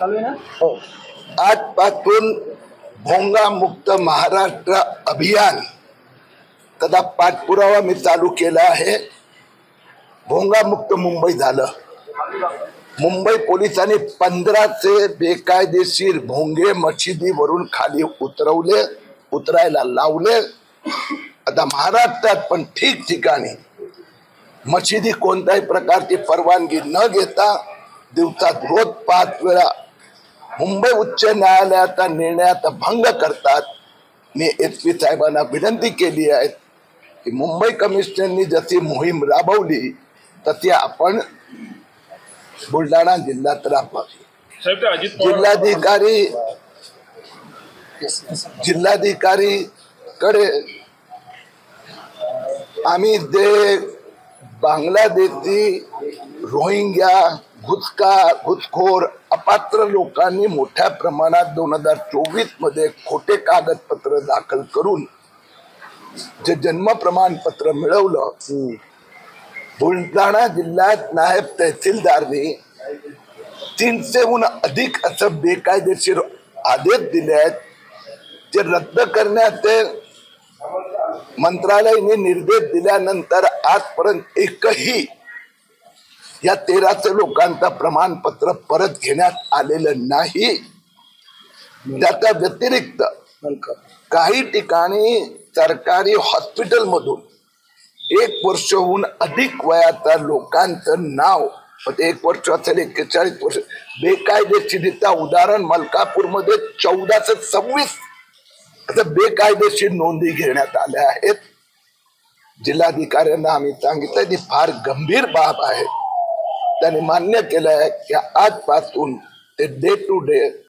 चालू आहे ना? हो. आजपासून भोंगा मुक्त महाराष्ट्र अभियान त्याचा पाठपुरावा मी चालू केला आहे. भोंगा मुक्त मुंबई झालं. मुंबई पोलिसांनी 15 बेकायदेशीर भोंगे मशिदीवरून खाली उतरायला लावले. आता महाराष्ट्रात पण ठिकठिकाणी मशिदी कोणत्याही प्रकारची परवानगी न घेता दिवसात रोज 5 वेळा मुंबई उच्च न्यायालयाचा निर्णयाचा भंग करतात. मी SP साहेबांना विनंती केली आहे की मुंबई कमिशनरनी जशी मोहीम राबवली तशी आपण बुलढाणा जिल्ह्यात राबवावी. जिल्हाधिकारी कडे आम्ही जे बांगलादेशी रोहिंग्या घुसखोर अपात्र लोकांनी मोठ्या प्रमाणात 2024 मध्ये खोटे कागदपत्र दाखल करून जे जन्म प्रमाणपत्र मिळवलं, बुलढाणा जिल्ह्यात नायब तहसीलदारनी 300हून अधिक असं बेकायदेशीर आदेश दिले आहेत. ते रद्द करण्याचे मंत्रालयाने निर्देश दिल्यानंतर आजपर्यंत एकही या 1300 लोकांचा प्रमाणपत्र परत घेण्यात आलेलं नाही. त्याच्या व्यतिरिक्त काही ठिकाणी सरकारी हॉस्पिटल मधून 1 वर्षहून अधिक वयाच्या लोकांचं नाव, 1 वर्ष असेल 41 वर्ष, बेकायदेशीरित्या, उदाहरण मलकापूर मध्ये 1426 बेकायदेशीर नोंदी घेण्यात आल्या आहेत. जिल्हाधिकाऱ्यांना आम्ही सांगितलं ती फार गंभीर बाब आहे. त्यांनी मान्य केलं आहे की आजपासून ते डे टू डे